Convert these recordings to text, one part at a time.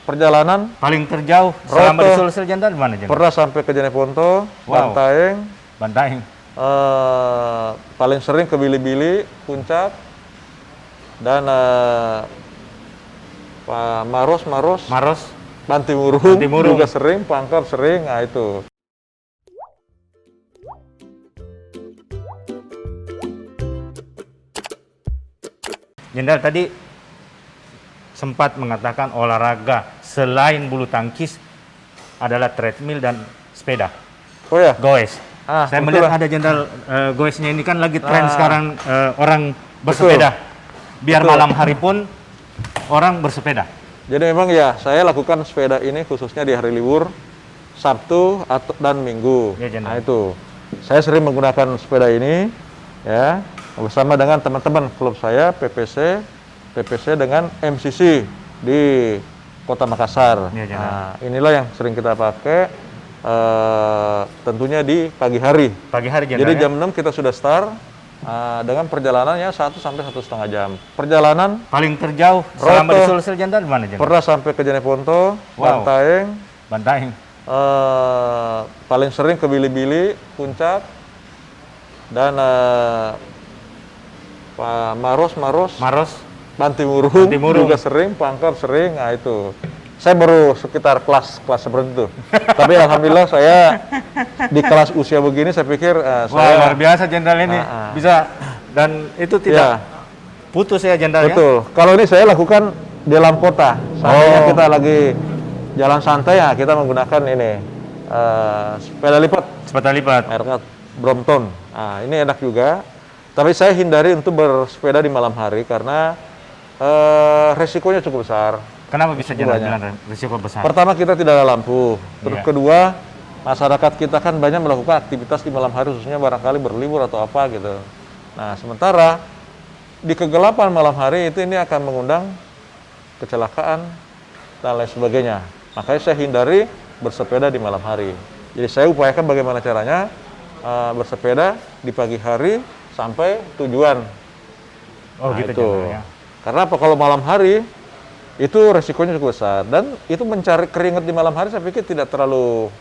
Perjalanan paling terjauh selama di Sulsel Jenderal di mana, Jenderal? pernah sampai ke Jeneponto, Wow. Bantaeng, paling sering ke Bili-Bili, Puncak, dan Maros, Bantimurung juga sering, Pangkep sering, nah itu. Jenderal tadi sempat mengatakan olahraga selain bulu tangkis adalah treadmill dan sepeda. Oh ya? Goes. Saya melihat ada Jenderal goesnya ini kan lagi tren sekarang, orang bersepeda. Biar malam hari pun orang bersepeda. Jadi memang ya, saya lakukan sepeda ini khususnya di hari libur, Sabtu dan Minggu. Ya, nah itu, saya sering menggunakan sepeda ini, ya, bersama dengan teman-teman klub saya, PPC dengan MCC di Kota Makassar. Ya, nah, inilah yang sering kita pakai, tentunya di pagi hari. Pagi hari, Jadi jam 6 kita sudah start. Dengan perjalanannya 1 sampai 1,5 jam. Perjalanan paling terjauh selama di Sulsel Jenderal di mana, Jenderal? Pernah sampai ke Jeneponto, Bantaeng. Paling sering ke Bili-Bili, Puncak, dan Maros, Bantimurung juga sering, Pangkep sering, nah itu. Saya baru sekitar kelas seperti itu. Tapi alhamdulillah saya di kelas usia begini saya pikir saya luar biasa Jenderal ini. Bisa, dan itu tidak putus ya Jenderal. Betul. Ya? Kalau ini saya lakukan di dalam kota. Seandainya kita lagi jalan santai ya kita menggunakan ini sepeda lipat. Sepeda lipat. Mereknya Brompton. Nah, ini enak juga. Tapi saya hindari untuk bersepeda di malam hari karena resikonya cukup besar. Kenapa bisa jalan risiko besar? Pertama, kita tidak ada lampu. Terus kedua, masyarakat kita kan banyak melakukan aktivitas di malam hari, khususnya barangkali berlibur atau apa gitu. Nah, sementara di kegelapan malam hari itu ini akan mengundang kecelakaan dan lain sebagainya. Makanya saya hindari bersepeda di malam hari. Jadi saya upayakan bagaimana caranya bersepeda di pagi hari sampai tujuan. Oh, nah, gitu itu. Ya. Karena apa, kalau malam hari itu resikonya cukup besar, dan itu mencari keringat di malam hari saya pikir tidak terlalu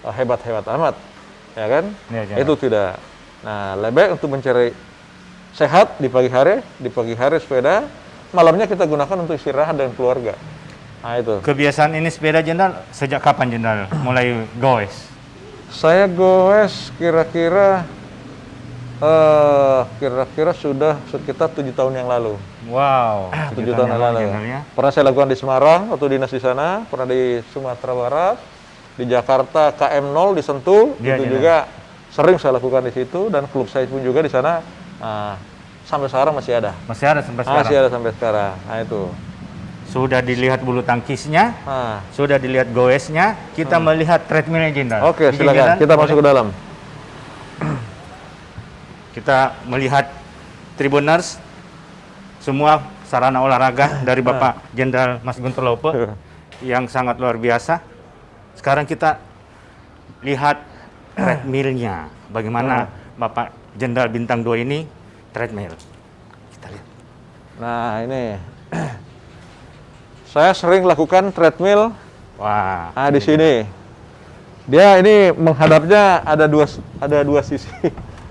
hebat-hebat amat, ya kan? Ya, itu tidak. Nah, lebih baik untuk mencari sehat di pagi hari sepeda, malamnya kita gunakan untuk istirahat dengan keluarga. Nah, itu. Kebiasaan ini sepeda Jenderal sejak kapan Jenderal mulai goes? Saya goes kira-kira sudah sekitar 7 tahun yang lalu. Wow, 7 tahun yang lalu. Pernah saya lakukan di Semarang waktu dinas di sana, pernah di Sumatera Barat, di Jakarta KM0 di Sentul, itu juga sering saya lakukan di situ, dan klub saya pun juga di sana. Sampai sekarang masih ada. Masih ada sampai sekarang. Masih ada sampai sekarang. Nah, itu. Sudah dilihat bulu tangkisnya, sudah dilihat goesnya, kita melihat treadmillnya Jenderal. Oke, silakan. Kita masuk ke dalam. Kita melihat Tribuners, semua sarana olahraga dari Bapak Jenderal Mas Guntur Lope yang sangat luar biasa. Sekarang kita lihat treadmillnya. Bagaimana Bapak Jenderal Bintang 2 ini treadmill. Kita lihat. Nah, ini saya sering lakukan treadmill. Wah. Nah, di sini. Dia ini menghadapnya ada dua sisi.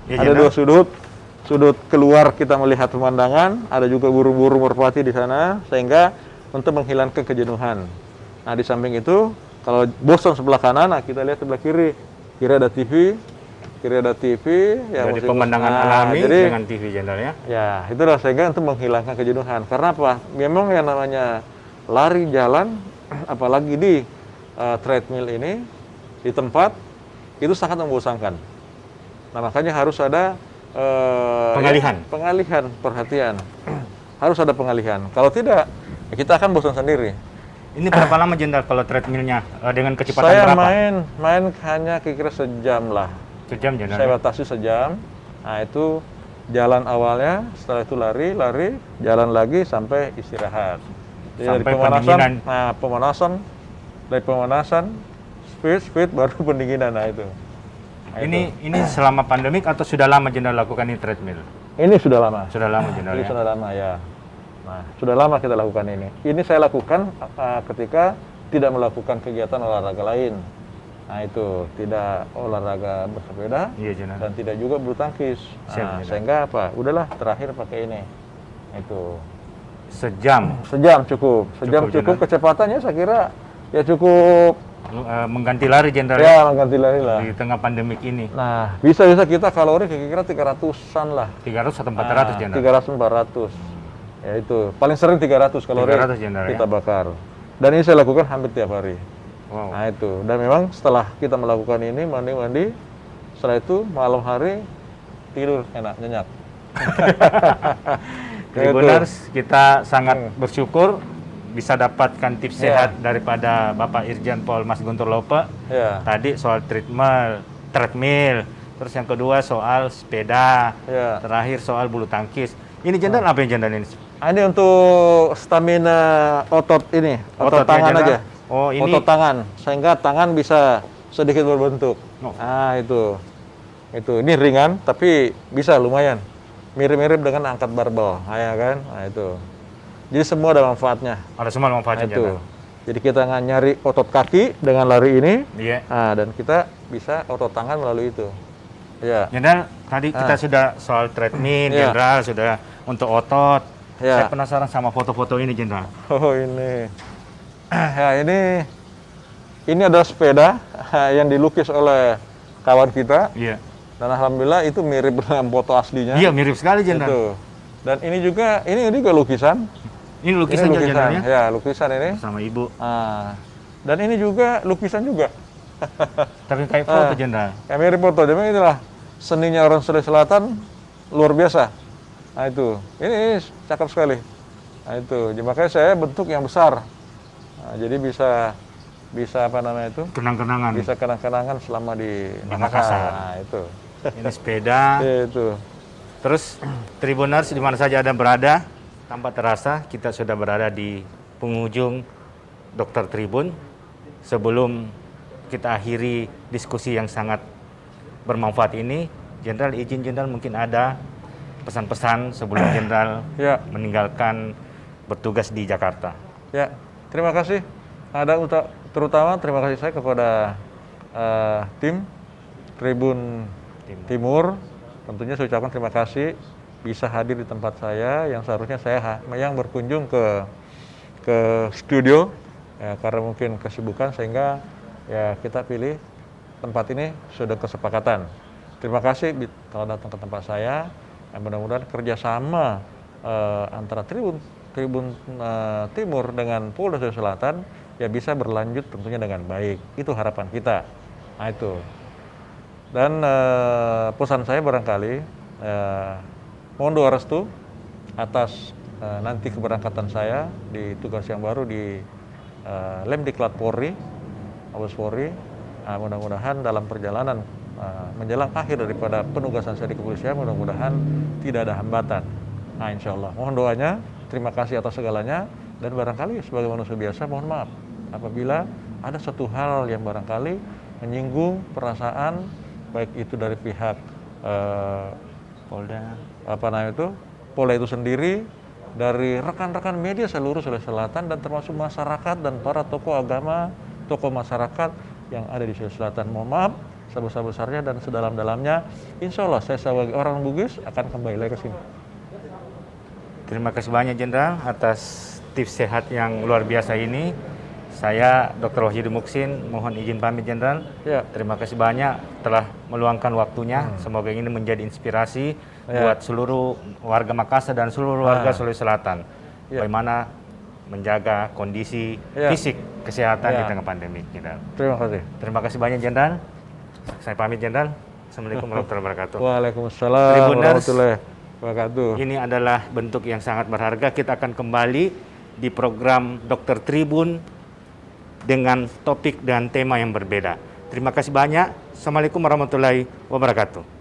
Ya, ada dua sudut keluar kita melihat pemandangan, ada juga burung-burung merpati di sana, sehingga untuk menghilangkan kejenuhan. Nah, di samping itu, kalau bosan sebelah kanan, nah kita lihat sebelah kiri ada TV, ya. Jadi pemandangan alami dengan TV Jenderal ya. Ya, itulah sehingga untuk menghilangkan kejenuhan. Karena apa? Memang yang namanya lari jalan, apalagi di treadmill ini, di tempat, itu sangat membosankan. Nah, makanya harus ada pengalihan perhatian. Harus ada pengalihan. Kalau tidak, ya kita akan bosan sendiri. Ini berapa lama Jenderal kalau treadmillnya dengan kecepatan berapa? Saya main hanya kira-kira sejam lah. Sejam Jenderal. Saya batasi sejam. Nah, itu jalan awalnya, setelah itu lari, jalan lagi sampai istirahat. Jadi sampai dari pendinginan. Dari pemanasan, speed baru pendinginan. Nah, itu. Ini selama pandemik atau sudah lama Jenderal lakukan ini treadmill? Ini sudah lama. Sudah lama Jenderal. Ini sudah lama ya. Nah, sudah lama kita lakukan ini. Ini saya lakukan ketika tidak melakukan kegiatan olahraga lain. Nah itu tidak olahraga bersepeda Iya, Jenderal. dan tidak juga bulu tangkis. Siap, Nah, Jenderal. sehingga apa? Udahlah terakhir pakai ini. Itu Sejam sejam cukup, Cukup, cukup Jenderal. kecepatannya saya kira ya cukup mengganti lari, Jenderal, ya mengganti lari lah. di tengah pandemik ini. Nah bisa kita kalori kira-kira 300-an lah. 300 atau 400, Jenderal. 300-400. Ya itu paling sering 300 kalori 300, Jenderal, kita bakar. Dan ini saya lakukan hampir tiap hari. Wow. Nah itu, dan memang setelah kita melakukan ini mandi-mandi, setelah itu malam hari tidur enak nyenyak. Tribuners, kita sangat bersyukur bisa dapatkan tips Ya. sehat daripada Bapak Irjen Pol Mas Guntur Lope. Ya, Tadi soal treadmill, terus yang kedua soal sepeda, ya. terakhir soal bulu tangkis. Ini Jenderal apa yang Jenderal ini? Ini untuk stamina otot ini, otot Ototnya, tangan Jenderal? aja. Oh, ini Otot tangan, sehingga tangan bisa sedikit berbentuk. Oh. Nah itu, ini ringan tapi bisa lumayan, mirip-mirip dengan angkat barbel, ya kan? Nah itu, jadi semua ada manfaatnya. ada semua Nah, manfaatnya, itu. Jenderal. Jadi kita nggak nyari otot kaki dengan lari ini, Iya. nah, dan kita bisa otot tangan melalui itu. Ya, Jenderal, tadi kita sudah soal treadmill, Iya. Jenderal, sudah untuk otot. Iya. Saya penasaran sama foto-foto ini, Jenderal. oh ini, ya ini adalah sepeda yang dilukis oleh kawan kita, Iya. dan alhamdulillah itu mirip dengan foto aslinya. Iya, mirip sekali, Jenderal. Itu. Dan ini juga lukisan. Ini lukisannya, Jenderal, ya? Ya, lukisan ini. Sama Ibu. Ah, dan ini juga lukisan juga. Tapi kayak foto, Jenderal. Ya mirip foto, jadi inilah seninya orang Sulawesi Selatan luar biasa. Nah itu, ini cakep sekali. Nah itu, jadi makanya saya bentuk yang besar. Nah, jadi bisa apa namanya itu? Kenang-kenangan. Bisa kenang-kenangan selama di Makassar. Nah itu. Ini sepeda. Ya, itu. Terus Tribuners di mana saja Anda berada, tanpa terasa kita sudah berada di penghujung Dokter Tribun. Sebelum kita akhiri diskusi yang sangat bermanfaat ini, Jenderal izin Jenderal mungkin ada pesan-pesan sebelum Jenderal Ya, meninggalkan bertugas di Jakarta. ya. Terima kasih. Terutama terima kasih saya kepada tim Tribun Timur. Tentunya saya ucapkan terima kasih bisa hadir di tempat saya yang seharusnya saya yang berkunjung ke studio ya, karena mungkin kesibukan sehingga ya kita pilih tempat ini sudah kesepakatan. Terima kasih telah datang ke tempat saya. Mudah-mudahan kerjasama antara Tribun Timur dengan Polda Sulawesi Selatan ya bisa berlanjut tentunya dengan baik. Itu harapan kita. Nah itu. Dan pesan saya barangkali mohon doa restu atas nanti keberangkatan saya di tugas yang baru di Lemdiklat Polri, Mabes Polri. Mudah-mudahan dalam perjalanan menjelang akhir daripada penugasan saya di kepolisian, mudah-mudahan tidak ada hambatan. Nah, insya Allah. Mohon doanya. Terima kasih atas segalanya. Dan barangkali sebagai manusia biasa, mohon maaf apabila ada satu hal yang barangkali menyinggung perasaan baik itu dari pihak Polda. Polda itu sendiri, dari rekan-rekan media seluruh Sulawesi Selatan dan termasuk masyarakat dan para tokoh agama, tokoh masyarakat yang ada di Sulawesi Selatan. Mohon maaf sebesar-besarnya dan sedalam-dalamnya. Insya Allah saya sebagai orang Bugis akan kembali lagi ke sini. Terima kasih banyak Jenderal atas tips sehat yang luar biasa ini. Saya Dr. Wahyudi Muksin, mohon izin pamit Jenderal. Ya. Terima kasih banyak telah meluangkan waktunya. Semoga ini menjadi inspirasi buat seluruh warga Makassar dan seluruh warga Sulawesi Selatan. Bagaimana menjaga kondisi fisik kesehatan di tengah pandemi, Jenderal. Terima kasih. Terima kasih banyak Jenderal. Saya pamit Jenderal. Assalamualaikum warahmatullahi wabarakatuh. Waalaikumsalam Tribuners, warahmatullahi wabarakatuh. Ini adalah bentuk yang sangat berharga. Kita akan kembali di program Dokter Tribun dengan topik dan tema yang berbeda. Terima kasih banyak. Assalamualaikum warahmatullahi wabarakatuh.